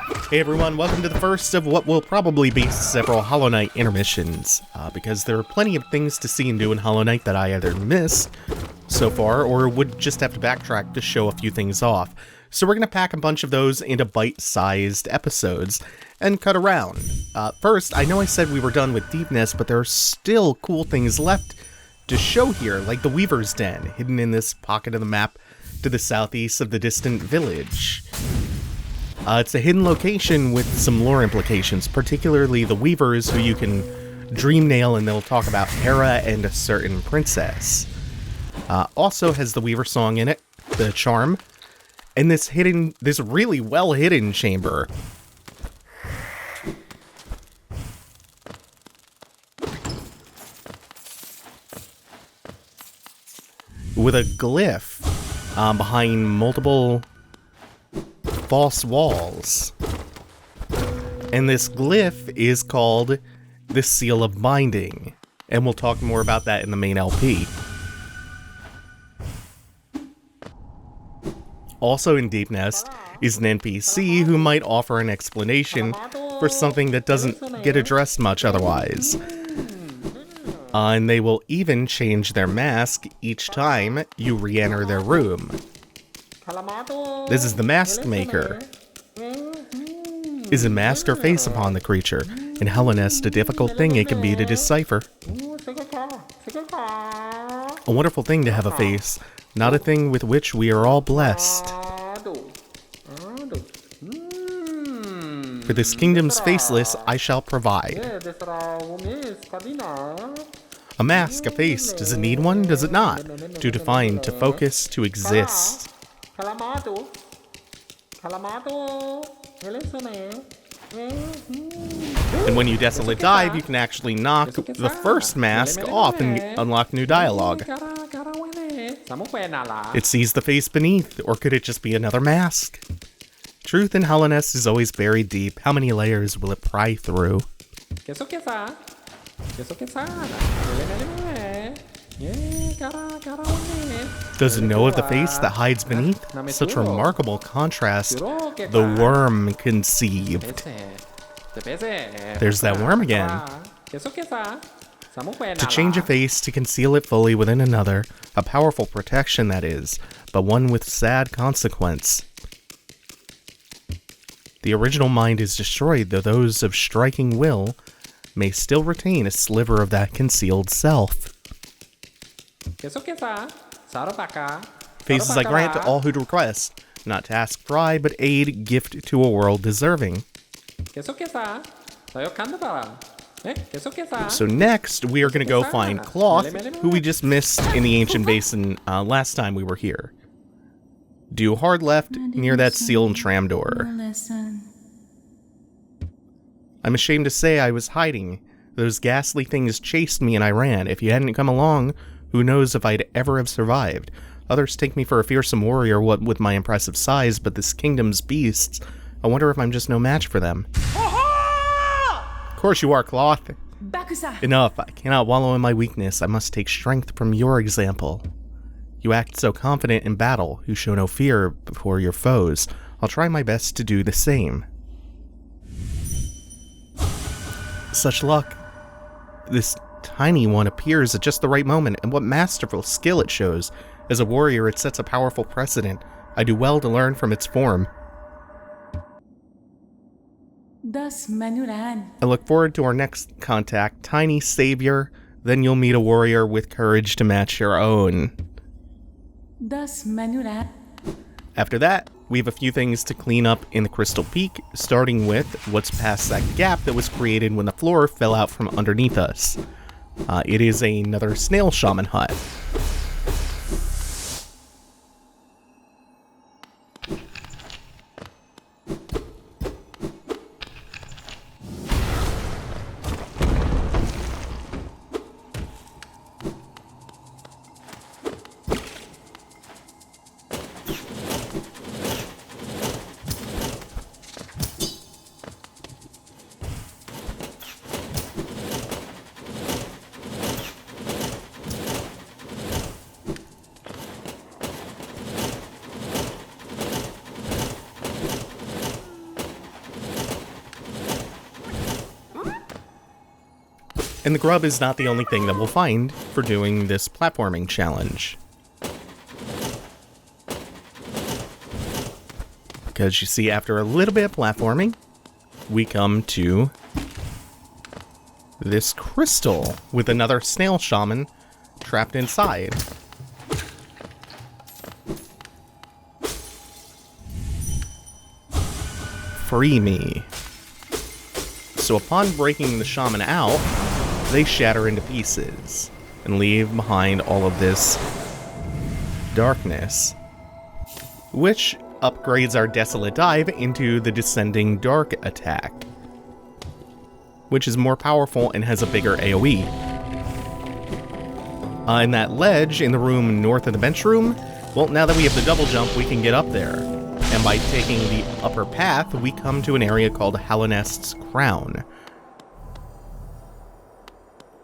Hey everyone, welcome to the first of what will probably be several Hollow Knight intermissions, because there are plenty of things to see and do in Hollow Knight that I either missed so far, or would just have to backtrack to show a few things off. So we're going to pack a bunch of those into bite-sized episodes, and cut around. First, I know I said we were done with Deepness, but there are still cool things left to show here, like the Weaver's Den, hidden in this pocket of the map to the southeast of the distant village. It's a hidden location with some lore implications, particularly the Weavers, who you can dream nail and they'll talk about Hera and a certain princess. Also has the Weaver song in it, the charm, and this really well hidden chamber. With a glyph behind multiple false walls. And this glyph is called the Seal of Binding. And we'll talk more about that in the main LP. Also in Deepnest is an NPC who might offer an explanation for something that doesn't get addressed much otherwise. And they will even change their mask each time you re-enter their room. This is the Mask Maker. Is a mask or face upon the creature? In Hallownest, a difficult thing it can be to decipher. A wonderful thing to have a face, not a thing with which we are all blessed. For this kingdom's faceless, I shall provide. A mask, a face, does it need one, does it not? To define, to focus, to exist. And when you Desolate Dive, you can actually knock the first mask off and unlock new dialogue. It sees the face beneath, or could it just be another mask? Truth in Hallownest is always buried deep. How many layers will it pry through? Does it know of the face that hides beneath? Such remarkable contrast the worm conceived. There's that worm again. To change a face, to conceal it fully within another, a powerful protection that is, but one with sad consequence. The original mind is destroyed, though those of striking will may still retain a sliver of that concealed self. Faces I grant to all who'd request, not to ask fry, but aid, gift to a world deserving. So next, we are going to go find Cloth, who we just missed in the Ancient Basin last time we were here. Do hard left near that sealed tram door. I'm ashamed to say I was hiding. Those ghastly things chased me and I ran. If you hadn't come along, who knows if I'd ever have survived. Others take me for a fearsome warrior, what with my impressive size, but this kingdom's beasts, I wonder if I'm just no match for them. Of course you are, Cloth. Enough, I cannot wallow in my weakness. I must take strength from your example. You act so confident in battle, you show no fear before your foes. I'll try my best to do the same. Such luck. This tiny one appears at just the right moment, and what masterful skill it shows. As a warrior, it sets a powerful precedent. I do well to learn from its form. I look forward to our next contact, tiny savior. Then you'll meet a warrior with courage to match your own. After that, we have a few things to clean up in the Crystal Peak, starting with what's past that gap that was created when the floor fell out from underneath us. It is another snail shaman hut. And the grub is not the only thing that we'll find for doing this platforming challenge. Because you see, after a little bit of platforming, we come to this crystal with another snail shaman trapped inside. Free me. So upon breaking the shaman out, they shatter into pieces and leave behind all of this darkness, which upgrades our Desolate Dive into the Descending Dark attack, which is more powerful and has a bigger AoE. And that ledge in the room north of the bench room, well, now that we have the double jump, we can get up there. And by taking the upper path, we come to an area called Hallownest's Crown.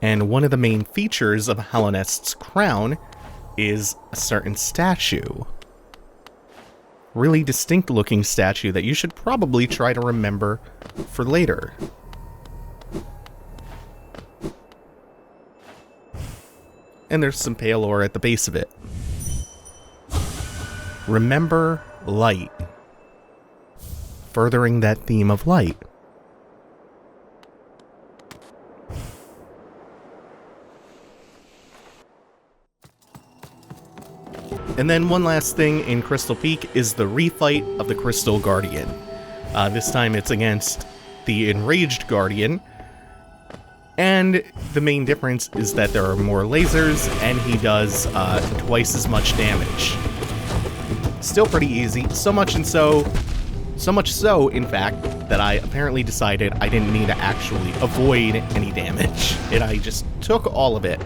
And one of the main features of Hallownest's Crown is a certain statue. Really distinct looking statue that you should probably try to remember for later. And there's some pale ore at the base of it. Remember light. Furthering that theme of light. And then one last thing in Crystal Peak is the refight of the Crystal Guardian. This time it's against the Enraged Guardian. And the main difference is that there are more lasers, and he does twice as much damage. Still pretty easy, so much so, in fact, that I apparently decided I didn't need to actually avoid any damage, and I just took all of it.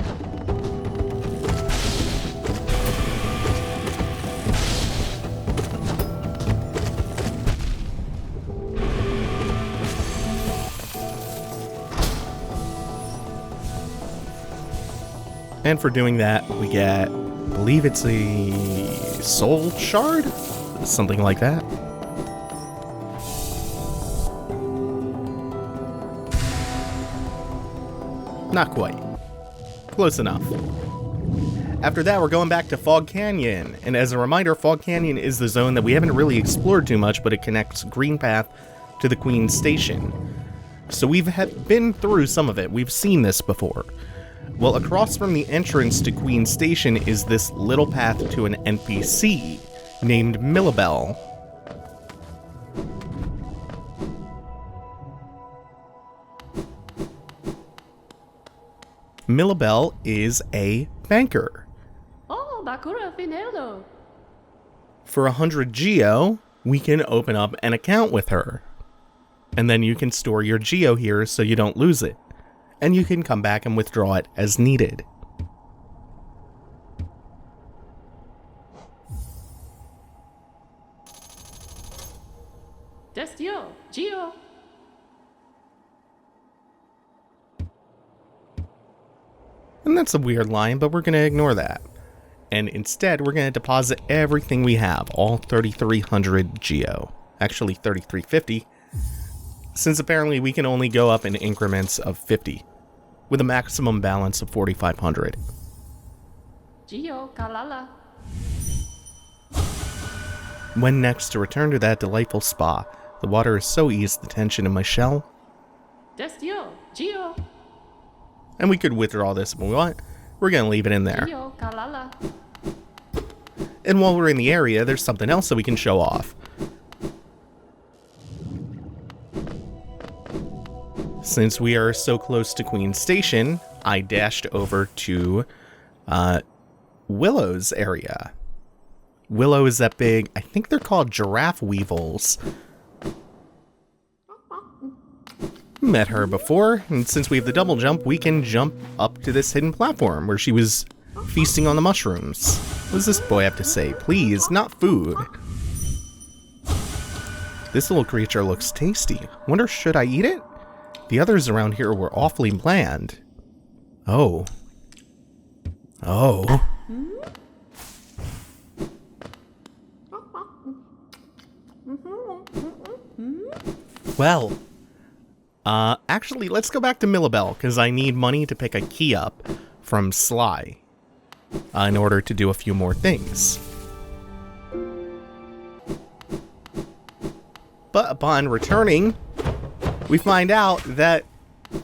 And for doing that, we get, I believe it's a soul shard? Something like that. Not quite. Close enough. After that, we're going back to Fog Canyon. And as a reminder, Fog Canyon is the zone that we haven't really explored too much, but it connects Green Path to the Queen Station. So we've been through some of it. We've seen this before. Well, across from the entrance to Queen Station is this little path to an NPC named Milla Belle. Milla Belle is a banker. Oh, bakura finero. For 100 Geo, we can open up an account with her. And then you can store your Geo here so you don't lose it. And you can come back and withdraw it as needed. Destio, Geo. And that's a weird line, but we're going to ignore that. And instead, we're going to deposit everything we have, all 3,300 Geo. Actually, 3,350. Since apparently we can only go up in increments of 50, with a maximum balance of 4,500. Geo, Kalala. When next to return to that delightful spa, the water has so eased the tension in my shell. Destio, Geo. And we could withdraw this if we want. We're going to leave it in there. Geo, Kalala. And while we're in the area, there's something else that we can show off. Since we are so close to Queen Station, I dashed over to Willow's area. Willow is that big, I think they're called giraffe weevils. Met her before, and since we have the double jump, we can jump up to this hidden platform where she was feasting on the mushrooms. What does this boy have to say? Please, not food. This little creature looks tasty. Wonder, should I eat it? The others around here were awfully bland. Oh. Oh. Well, Actually, let's go back to Milla Belle, because I need money to pick a key up from Sly in order to do a few more things. But upon returning, we find out that,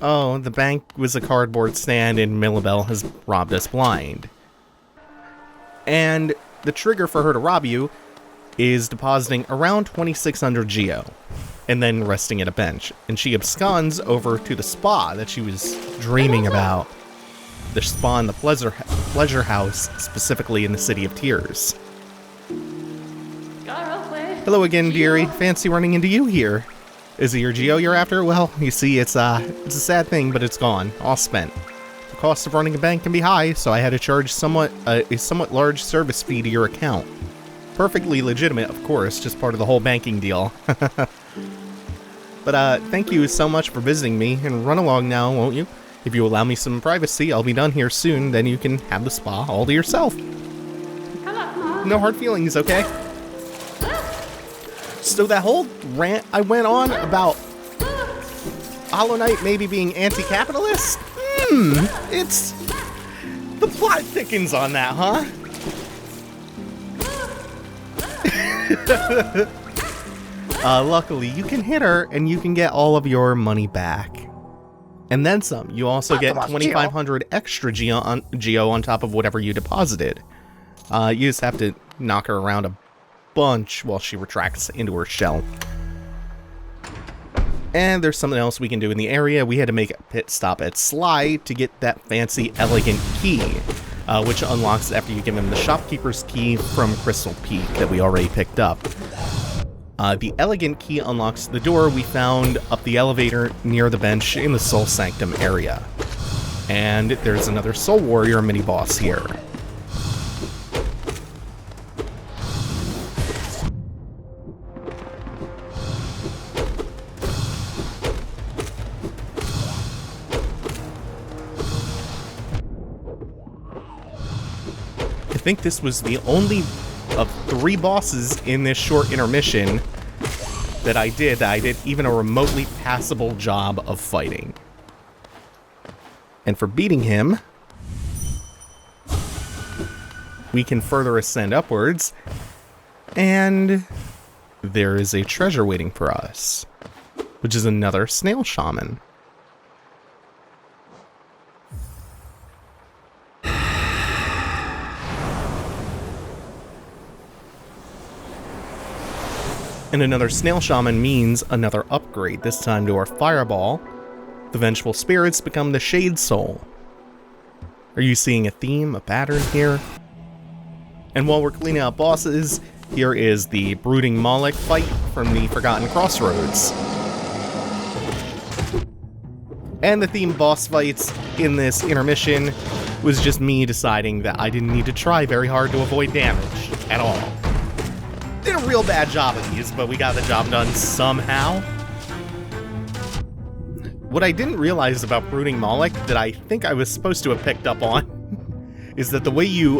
oh, the bank was a cardboard stand and Milla Belle has robbed us blind. And the trigger for her to rob you is depositing around 2,600 Geo, and then resting at a bench. And she absconds over to the spa that she was dreaming about. The spa in the pleasure house, specifically in the City of Tears. Hello again, Giri. Fancy running into you here. Is it your Geo you're after? Well, you see, it's a sad thing, but it's gone. All spent. The cost of running a bank can be high, so I had to charge a somewhat large service fee to your account. Perfectly legitimate, of course, just part of the whole banking deal. But thank you so much for visiting me, and run along now, won't you? If you allow me some privacy, I'll be done here soon, then you can have the spa all to yourself. No hard feelings, okay? So that whole rant I went on about Hollow Knight maybe being anti-capitalist? It's... the plot thickens on that, huh? Luckily, you can hit her and you can get all of your money back. And then some. You also get 2,500 extra Geo on top of whatever you deposited. You just have to knock her around a bunch while she retracts into her shell. And there's something else we can do in the area. We had to make a pit stop at Sly to get that fancy elegant key, which unlocks after you give him the shopkeeper's key from Crystal Peak that we already picked up. The elegant key unlocks the door we found up the elevator near the bench in the Soul Sanctum area. And there's another Soul Warrior mini-boss here. I think this was the only of 3 bosses in this short intermission that I did even a remotely passable job of fighting. And for beating him, we can further ascend upwards, and there is a treasure waiting for us, which is another snail shaman. And another snail shaman means another upgrade, this time to our fireball. The vengeful spirits become the shade soul. Are you seeing a theme, a pattern here? And while we're cleaning out bosses, here is the brooding Moloch fight from the Forgotten Crossroads. And the theme boss fights in this intermission was just me deciding that I didn't need to try very hard to avoid damage at all. Did a real bad job of these, but we got the job done somehow. What I didn't realize about brooding Moloch that I think I was supposed to have picked up on is that the way you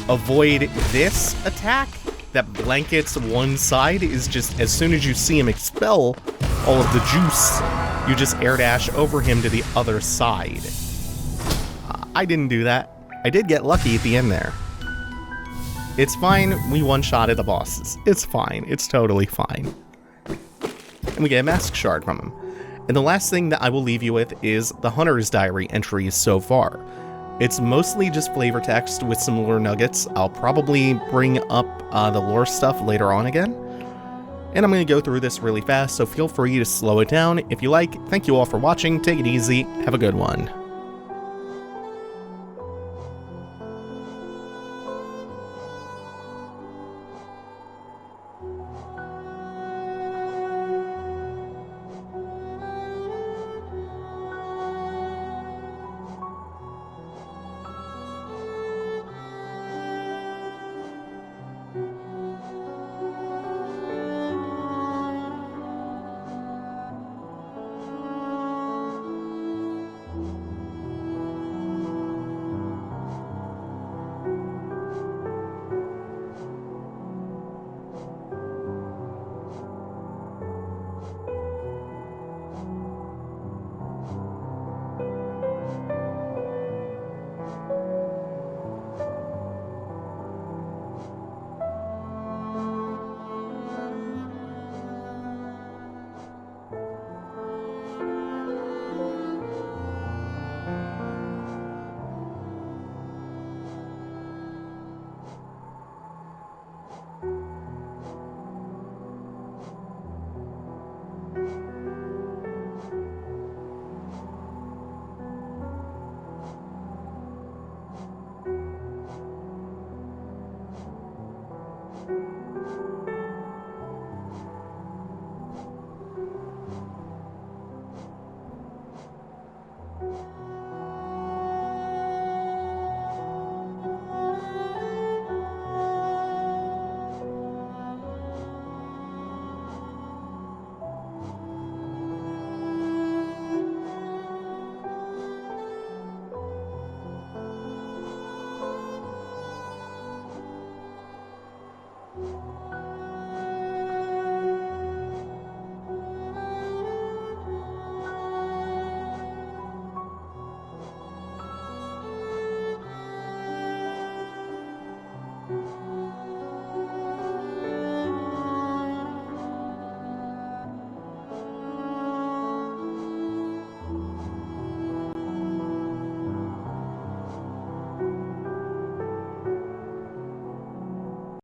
avoid this attack that blankets one side is just as soon as you see him expel all of the juice, you just air dash over him to the other side. I didn't do that. I did get lucky at the end there. It's fine, we one-shotted the bosses. It's fine, it's totally fine. And we get a mask shard from him. And the last thing that I will leave you with is the Hunter's Diary entries so far. It's mostly just flavor text with some lore nuggets. I'll probably bring up the lore stuff later on again. And I'm going to go through this really fast, so feel free to slow it down if you like. Thank you all for watching, take it easy, have a good one.